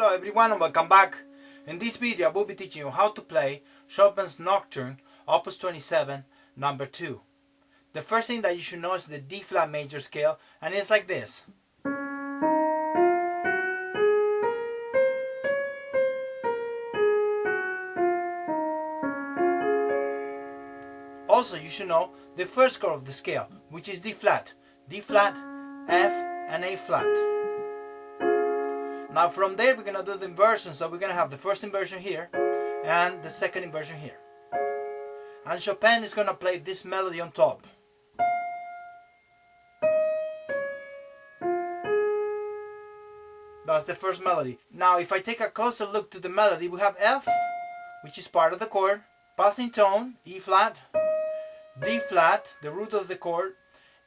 Hello everyone and welcome back. In this video I will be teaching you how to play Chopin's Nocturne Opus 27 number 2. The first thing that you should know is the D flat major scale, and it's like this. Also you should know the first chord of the scale, which is D flat, F and A flat. Now from there we're going to do the inversion, so we're going to have the first inversion here and the second inversion here. And Chopin is going to play this melody on top. That's the first melody. Now if I take a closer look to the melody, we have F, which is part of the chord, passing tone, E flat, D flat, the root of the chord,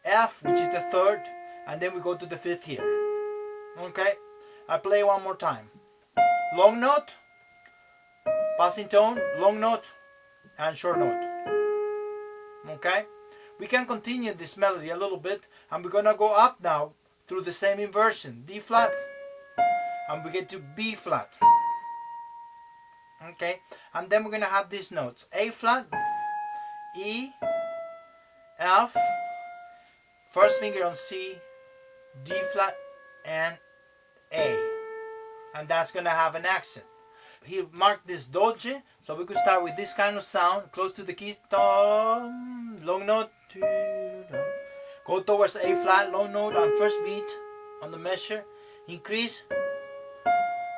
F, which is the third, and then we go to the fifth here. Okay? I play one more time. Long note, passing tone, long note, and short note. Okay? We can continue this melody a little bit, and we're going to go up now through the same inversion. D flat, and we get to B flat. Okay? And then we're going to have these notes. A flat, E, F, first finger on C, D flat, and A, and that's going to have an accent. He marked this dolce, so we could start with this kind of sound, close to the keys, long note, go towards A flat, long note on first beat on the measure, increase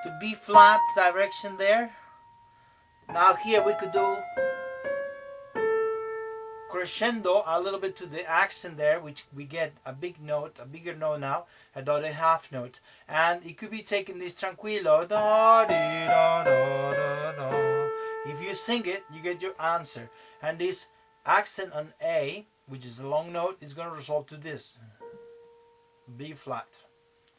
to B flat direction there. Now here we could do crescendo a little bit to the accent there, which we get a big note, a bigger note now, a dot and half note, and it could be taking this tranquillo, da, dee, da, da, da, da. If you sing it, you get your answer, and this accent on A, which is a long note, is going to resolve to this B flat.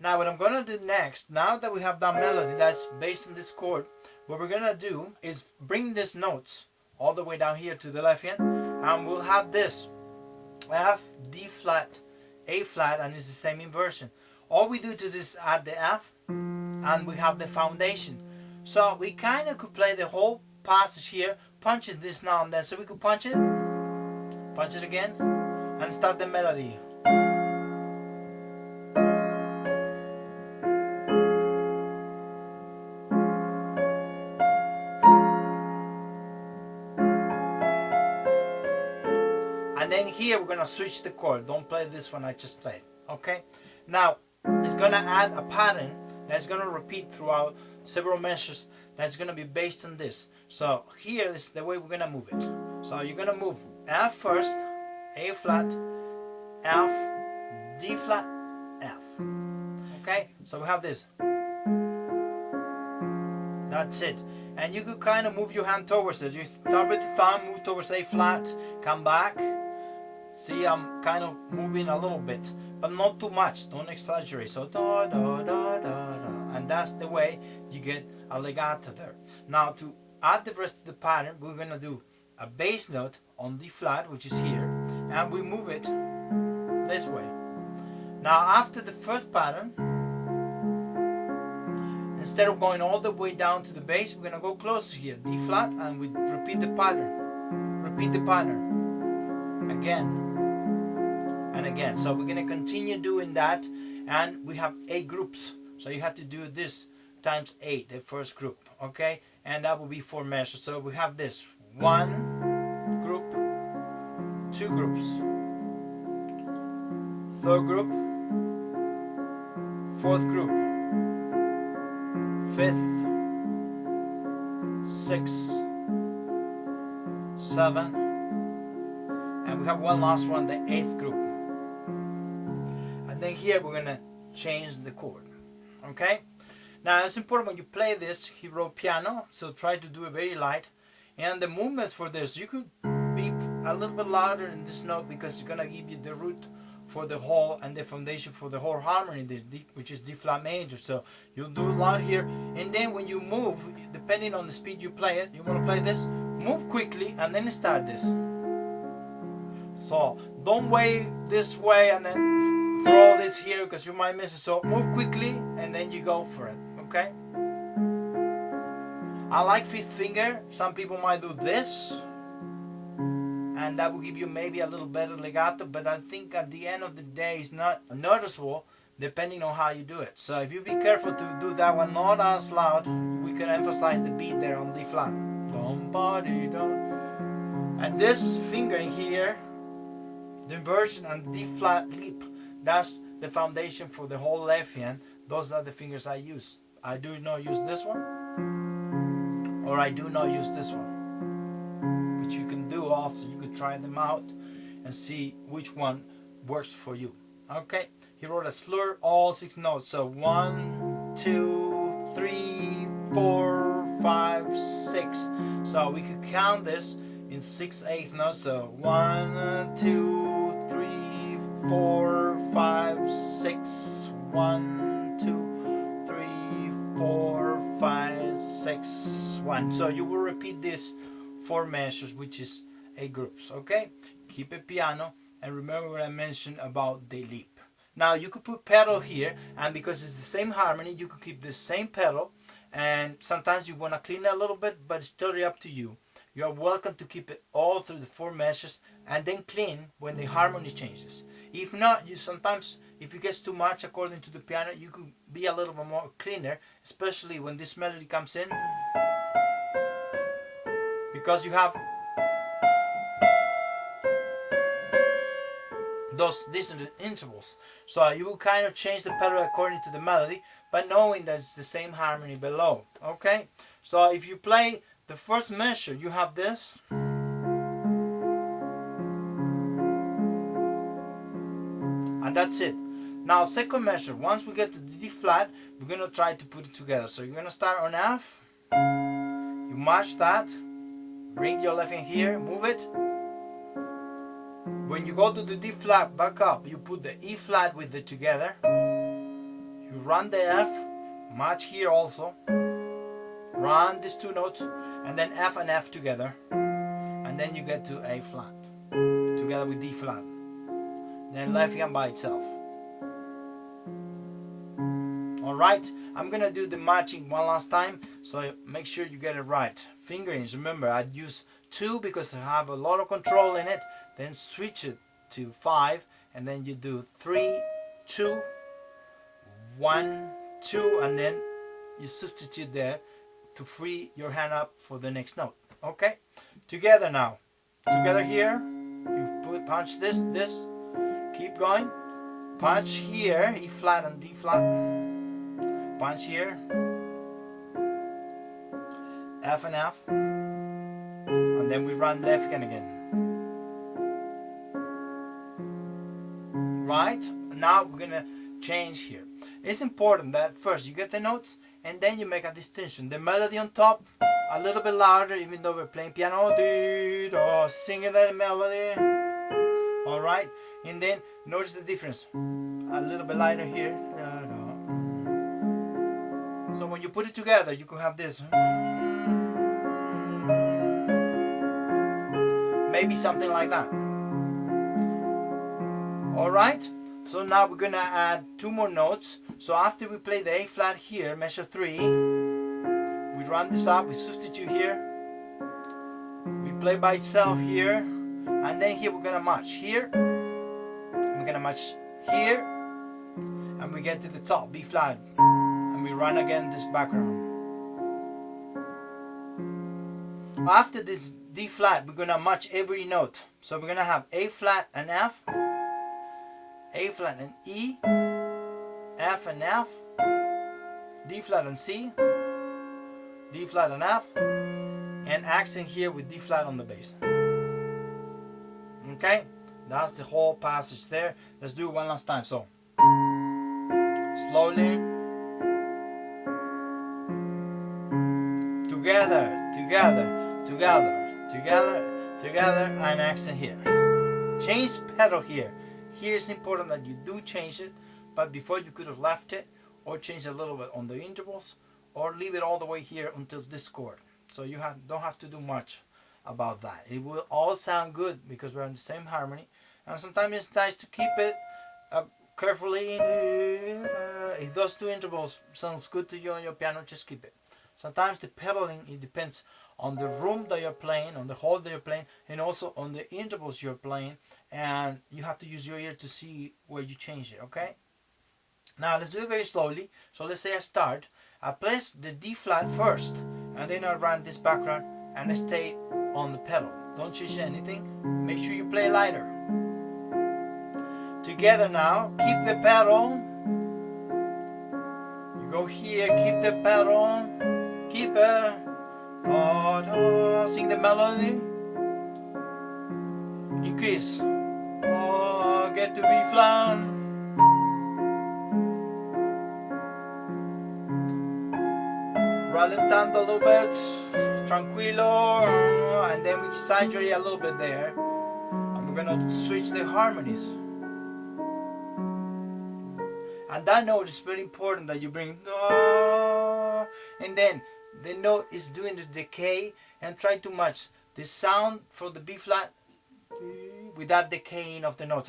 Now what I'm going to do next, now that we have that melody that's based on this chord, what we're going to do is bring these notes all the way down here to the left hand, and we'll have this F, D flat, A flat, and it's the same inversion. All we do to this, add the F, and we have the foundation. So we kind of could play the whole passage here, punching this now and then. So we could punch it again, and start the melody. And then here we're going to switch the chord. Don't play this one I just played. Okay? Now, it's going to add a pattern that's going to repeat throughout several measures that's going to be based on this. So here is the way we're going to move it. So you're going to move F first, A flat, F, D flat, F. Okay? So we have this. That's it. And you could kind of move your hand towards it. You start with the thumb, move towards A flat, come back. See, I'm kind of moving a little bit, but not too much. Don't exaggerate. So da da da da da, and that's the way you get a legato there. Now to add the rest of the pattern, we're gonna do a bass note on D flat, which is here, and we move it this way. Now after the first pattern, instead of going all the way down to the bass, we're gonna go closer here, D flat, and we repeat the pattern. Repeat the pattern again and again. So we're going to continue doing that, and we have 8 groups, so you have to do this times 8, the first group. Okay, and that will be 4 measures. So we have this 1 group, 2 groups, 3rd group, 4th group, 5th, 6th, 7, and we have one last one, the 8th group. And then here we're going to change the chord. Okay? Now it's important when you play this, he wrote piano, so try to do it very light. And the movements for this, you could be a little bit louder in this note, because it's going to give you the root for the whole and the foundation for the whole harmony, which is D flat major. So you'll do it loud here, and then when you move, depending on the speed you play it, you want to play this, move quickly and then start this. So don't wait this way and then throw this here, because you might miss it. So move quickly and then you go for it. Okay? I like fifth finger. Some people might do this, and that will give you maybe a little better legato, but I think at the end of the day it's not noticeable depending on how you do it. So if you be careful to do that one not as loud, we can emphasize the beat there on D flat. And this finger here, the inversion and D flat lip, that's the foundation for the whole left hand. Those are the fingers I use. I do not use this one, or I do not use this one, which you can do also. You could try them out and see which one works for you. Okay, he wrote a slur, all 6 notes. So 1, 2, 3, 4, 5, 6. So we could count this in 6/8 notes. So 1, 2, 3, 4, 5, 6. 1, 2, 3, 4, 5, 6, 1. So you will repeat this 4 measures, which is 8 groups. Okay, keep it piano, and remember what I mentioned about the lip. Now you could put pedal here, and because it's the same harmony, you could keep the same pedal. And sometimes you want to clean it a little bit, but it's totally up to you. You are welcome to keep it all through the 4 measures and then clean when the harmony changes. If not, you sometimes, if it gets too much according to the piano, you could be a little bit more cleaner, especially when this melody comes in, because you have those distant intervals. So you will kind of change the pedal according to the melody, but knowing that it's the same harmony below. Okay, so if you play the first measure, you have this, and that's it. Now second measure, once we get to the D flat, we're gonna try to put it together. So you're gonna start on F, you match that, bring your left hand here, move it. When you go to the D flat, back up, you put the E flat with it together, you run the F, match here also, run these 2 notes, and then F and F together, and then you get to A flat together with D flat, then left hand by itself. Alright, I'm gonna do the matching one last time, so make sure you get it right. Fingerings, remember I'd use 2 because I have a lot of control in it, then switch it to 5, and then you do 3, 2, 1, 2, and then you substitute there to free your hand up for the next note. Okay, together now, together here, you punch this, keep going, punch here, E flat and D flat, punch here, F and F, and then we run left hand again. Right, now we're gonna change here. It's important that first you get the notes and then you make a distinction. The melody on top, a little bit louder, even though we're playing piano, singing that melody. Alright, and then notice the difference. A little bit lighter here. So when you put it together, you can have this. Maybe something like that. Alright, so now we're gonna add 2 more notes. So after we play the A flat here, measure 3, we run this up, we substitute here, we play by itself here, and then here we're gonna match here, we're gonna match here, and we get to the top, B flat, and we run again this background. After this D flat, we're gonna match every note. So we're gonna have A flat and F, A flat and E, F and F, D flat and C, D flat and F, and accent here with D flat on the bass. Okay, that's the whole passage there. Let's do it one last time. So slowly, together, together, together, together, together, and accent here. Change pedal here. Here it's important that you do change it, but before you could have left it or change a little bit on the intervals or leave it all the way here until this chord. So you don't have to do much about that. It will all sound good because we're in the same harmony, and sometimes it's nice to keep it carefully. If those 2 intervals sounds good to you on your piano, just keep it. Sometimes the pedaling, it depends on the room that you're playing, on the hole that you're playing, and also on the intervals you're playing, and you have to use your ear to see where you change it, okay? Now let's do it very slowly. So let's say I start. I place the D flat first, and then I run this background and I stay on the pedal. Don't change anything. Make sure you play lighter. Together now, keep the pedal. You go here, keep the pedal. Keep it. Oh, oh, sing the melody. Increase. Oh, get to B flat. Rallentando a little bit, tranquilo, and then we exaggerate a little bit there. And we're gonna switch the harmonies. And that note is very important that you bring, and then the note is doing the decay, and try to match the sound for the B flat without decaying of the notes.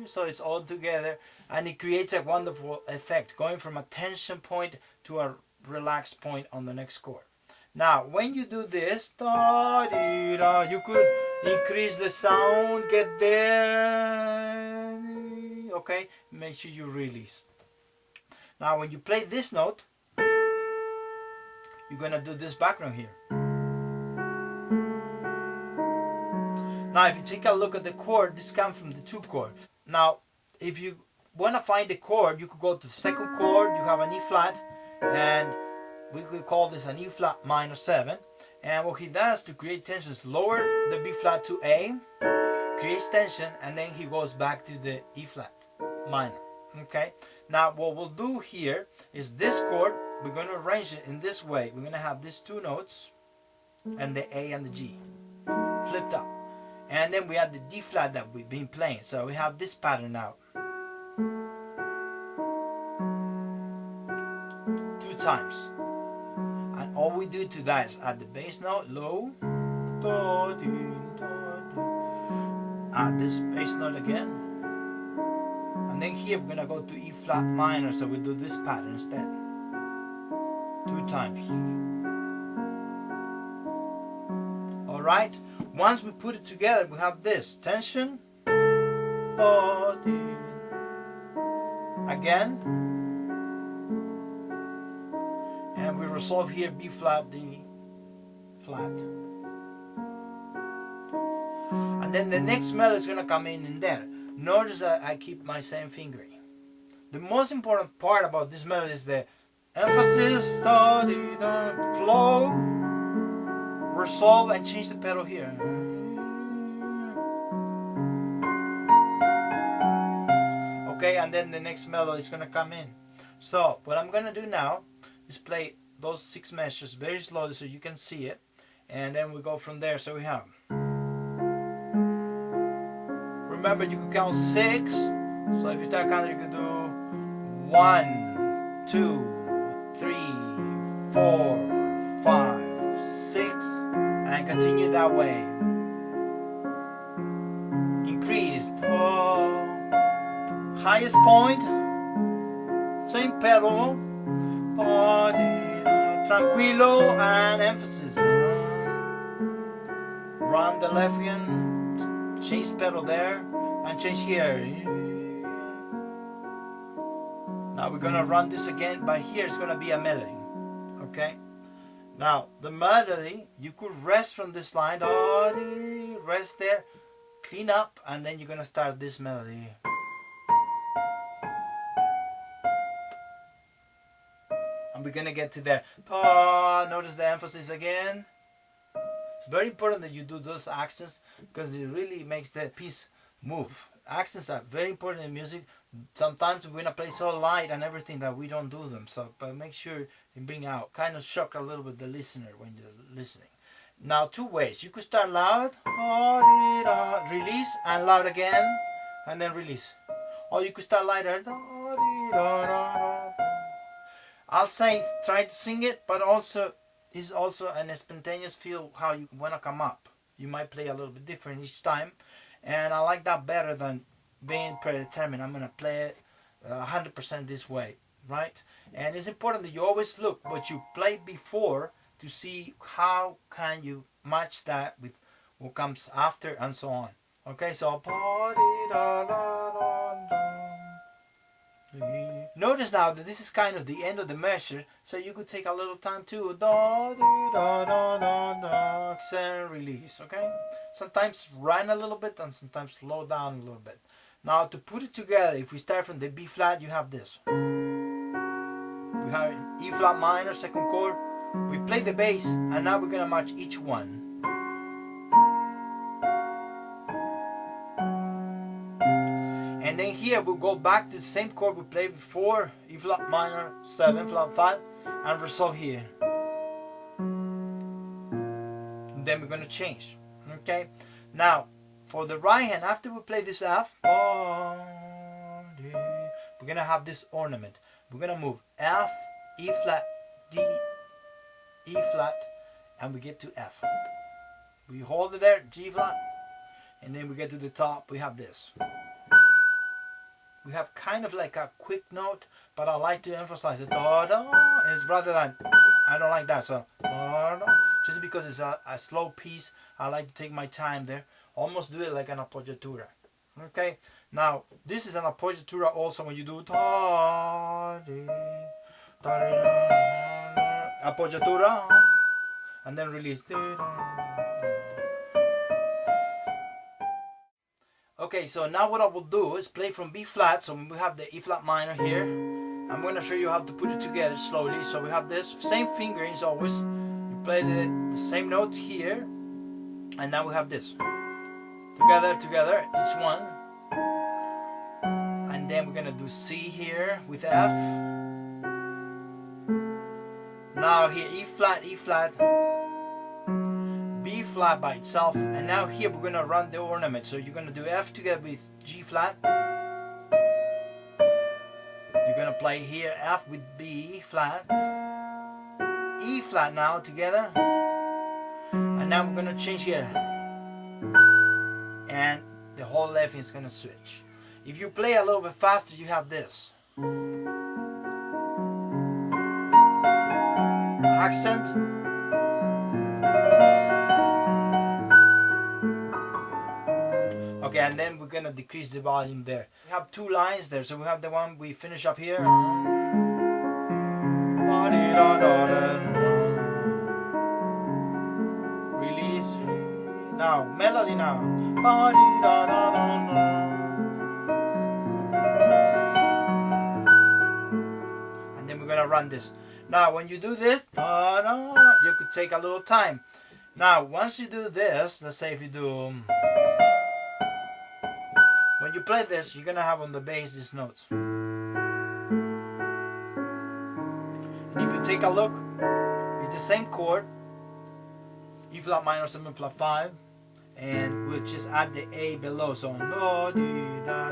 So it's all together, and it creates a wonderful effect, going from a tension point to a relaxed point on the next chord. Now when you do this, you could increase the sound, get there, okay? Make sure you release. Now when you play this note, you're gonna do this background here. Now if you take a look at the chord, this comes from the 2 chord. Now if you want to find the chord, you could go to the 2nd chord. You have an E flat, and we could call this an E flat minor 7. And what he does to create tension is lower the B flat to A, creates tension, and then he goes back to the E flat minor. Okay, now what we'll do here is this chord, we're going to arrange it in this way. We're going to have these 2 notes and the A and the G flipped up, and then we have the D flat that we've been playing. So we have this pattern now 2 times, and all we do to that is add the bass note low, add this bass note again, and then here we're gonna go to E flat minor, so we do this pattern instead 2 times. All right, once we put it together, we have this tension again, and we resolve here B flat, D flat, and then the next melody is gonna come in there. Notice that I keep my same fingering. The most important part about this melody is the emphasis, flow, resolve, and change the pedal here. Okay, and then the next melody is gonna come in. So what I'm gonna do now is play those 6 measures very slowly so you can see it, and then we go from there. So we have, remember you can count 6, so if you start counting you can do 1, 2, 3, 4, 5, 6, and continue that way. Increased, highest point, same pedal, tranquilo, and emphasis. Run the left hand, change pedal there, and change here. Now we're gonna run this again, but here it's gonna be a melody. Okay. Now the melody, you could rest from this line, rest there, clean up, and then you're gonna start this melody. And we're gonna get to there. Notice the emphasis again. It's very important that you do those accents because it really makes the piece move. Accents are very important in music. Sometimes we're gonna play so light and everything that we don't do them. So, but make sure you bring out, kind of shock a little bit the listener when you're listening. Now 2 ways. You could start loud, release, and loud again, and then release. Or you could start lighter. I'll say try to sing it, but also it's also an spontaneous feel how you want to come up. You might play a little bit different each time, and I like that better than being predetermined. I'm gonna play it 100% this way. right? And it's important that you always look what you played before to see how can you match that with what comes after and so on. Okay, so notice now that this is kind of the end of the measure, so you could take a little time to and release, okay? Sometimes run a little bit and sometimes slow down a little bit. Now to put it together, if we start from the B flat, you have this. We have E flat minor, second chord. We play the bass, and now we're gonna match each one. And then here we'll go back to the same chord we played before, E flat minor, 7, flat 5, and resolve here. And then we're gonna change. Okay? Now, for the right hand, after we play this F, we're gonna have this ornament. We're gonna move F, E flat, D, E flat, and we get to F. We hold it there, G flat, and then we get to the top, we have this. We have kind of like a quick note, but I like to emphasize it. It's rather than, I don't like that, so just because it's a slow piece, I like to take my time there. Almost do it like an appoggiatura. Okay, now this is an appoggiatura also when you do appoggiatura and then release. Okay, so now what I will do is play from B flat. So we have the E flat minor here. I'm going to show you how to put it together slowly. So we have this same finger as always. You play the same note here, and now we have this together, each one. And then we're going to do C here with F. Now here E flat, B flat by itself, and now here we're going to run the ornament. So you're going to do F together with G flat. You're going to play here F with B flat, E flat now together, and now we're going to change here, and the whole left is going to switch. If you play a little bit faster, you have this accent. Okay, and then we're gonna decrease the volume there. We have two lines there, so we have the one we finish up here. Release. Now, melody now. And then we're gonna run this. Now, when you do this, you could take a little time. Now, once you do this, let's say if you do... When you play this, you're gonna have on the bass these notes. And if you take a look, it's the same chord, E flat minor 7 flat 5, and we'll just add the A below. So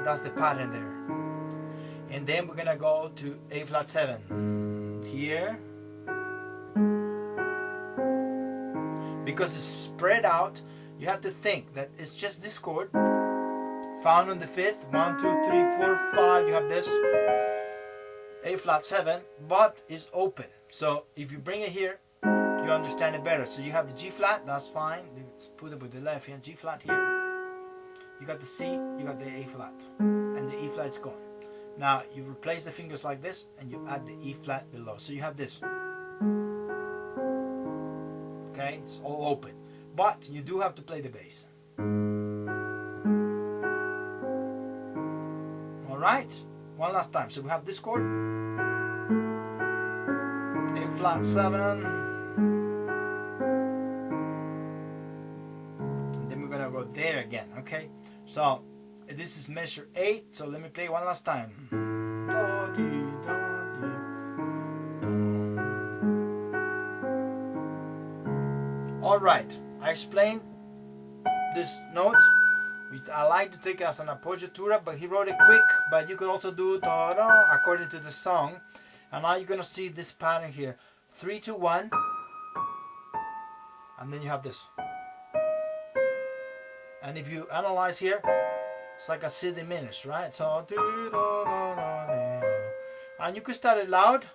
that's the pattern there. And then we're gonna go to A flat 7 here. Because it's spread out, you have to think that it's just this chord found on the 5th, 1, 2, 3, 4, 5, you have this A flat 7, but it's open. So if you bring it here, you understand it better. So you have the G flat, that's fine. Let's put it with the left hand, G flat here. You got the C, you got the A flat, and the E flat is gone. Now you replace the fingers like this, and you add the E flat below. So you have this. Okay, it's all open, but you do have to play the bass. Alright, one last time. So we have this chord, A flat 7, and then we're gonna go there again. Okay, so this is measure 8, so let me play one last time. Alright, I explained this note, which I like to take as an appoggiatura, but he wrote it quick, but you could also do it according to the song. And now you're going to see this pattern here, 3, 2, 1, and then you have this. And if you analyze here, it's like a C diminished, right? So And you can start it loud.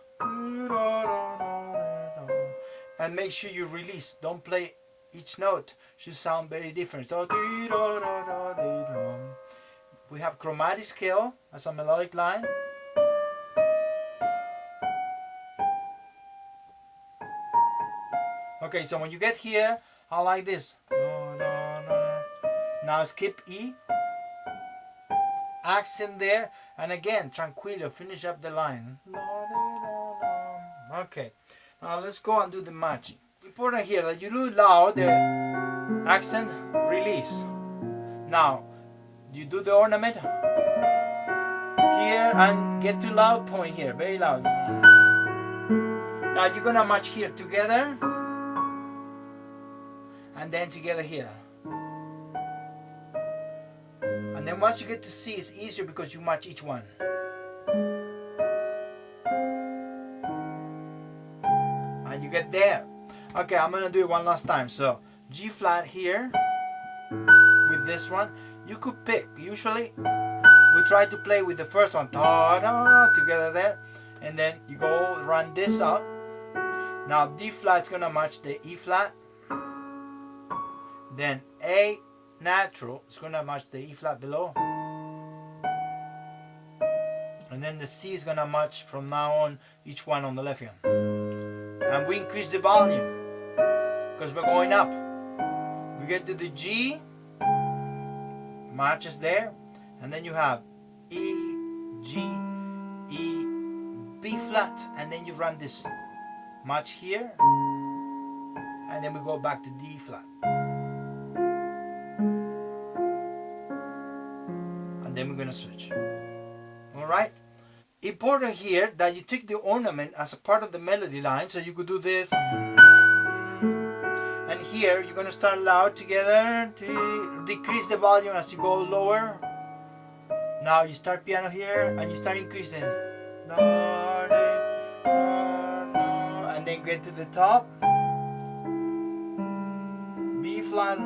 And make sure you release. Don't play each note. Should sound very different. So we have chromatic scale as a melodic line. Okay, so when you get here, I like this. Now skip E, accent there, and again, tranquilo, finish up the line. Okay, now let's go and do the matching. Important here that you do loud, the accent, release. Now, you do the ornament here and get to loud point here, very loud. Now you're gonna match here together and then together here. And then once you get to C, it's easier because you match each one. And you get there. Okay, I'm gonna do it one last time. So G flat here with this one. You could pick. Usually we try to play with the first one, ta da, together there, and then you go run this out. Now D flat's gonna match the E flat. Then A natural is gonna match the E flat below, and then the C is gonna match from now on each one on the left hand. And we increase the volume because we're going up. We get to the G, matches there, and then you have E, G, E, B flat, and then you run this match here, and then we go back to D flat. And then we're gonna switch. Alright? Important here that you take the ornament as a part of the melody line, so you could do this. And here you're gonna start loud together, decrease the volume as you go lower. Now you start piano here and you start increasing. And then get to the top. B flat.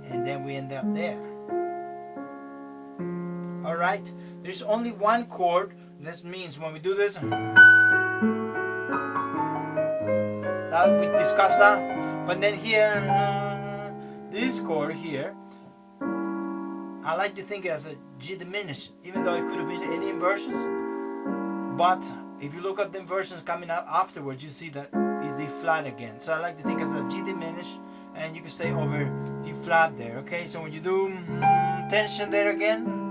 And then we end up there. Alright, there's only one chord. This means when we do this, that we discussed that. But then here, this chord here, I like to think it as a G diminished, even though it could have been any inversions. But if you look at the inversions coming out afterwards, you see that it's D flat again. So I like to think as a G diminished, and you can stay over D flat there. Okay, so when you do tension there again,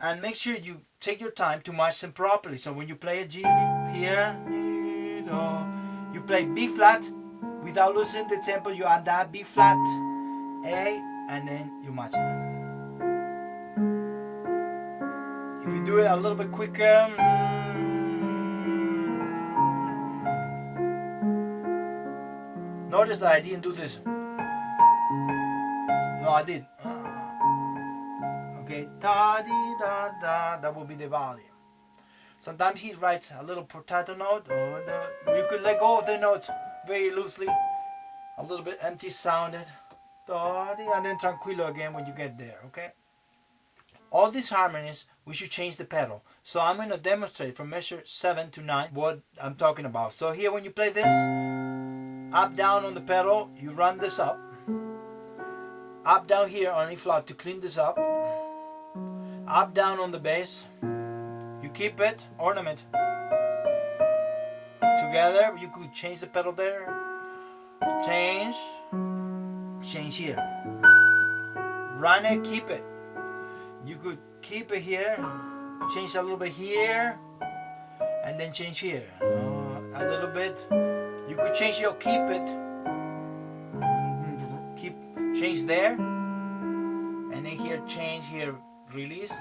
and make sure you take your time to match them properly. So when you play a G here, you play B flat without losing the tempo. You add that B flat, A, and then you match it. If you do it a little bit quicker, notice that I didn't do this. No, I did. Okay, da di da da. That will be the volume. Sometimes he writes a little portato note, or you could let go of the note very loosely, a little bit empty sounded, da di, and then tranquilo again when you get there. Okay. All these harmonies, we should change the pedal. So I'm going to demonstrate from measure 7 to 9 what I'm talking about. So here, when you play this, up down on the pedal, you run this up. Up down here on E flat to clean this up. Up down on the bass. You keep it, ornament. Together, you could change the pedal there. Change. Change here. Run it, keep it. You could keep it here. Change a little bit here. And then change here. A little bit. You could change your keep it. Change there, and then here change, here release,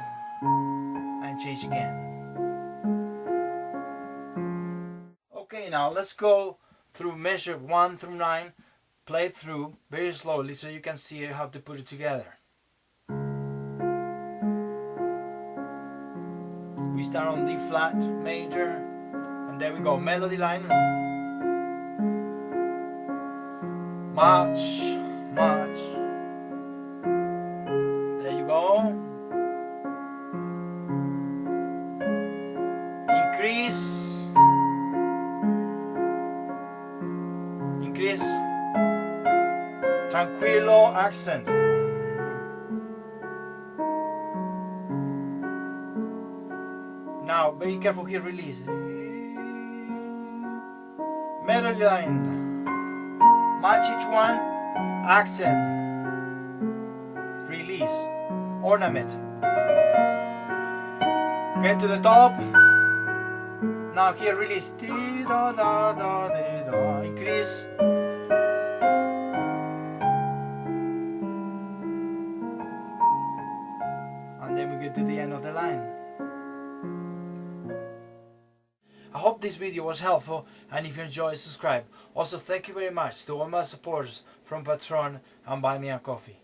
and change again. Okay, now let's go through measure 1 through 9, play through very slowly so you can see how to put it together. We start on D flat major, and there we go, melody line. March, march, accent. Now, very careful here, release. Melody line. Match each one. Accent. Release. Ornament. Get to the top. Now here, release. Increase. And then we get to the end of the line. I hope this video was helpful, and if you enjoyed, subscribe. Also, thank you very much to all my supporters from Patreon and Buy Me a Coffee.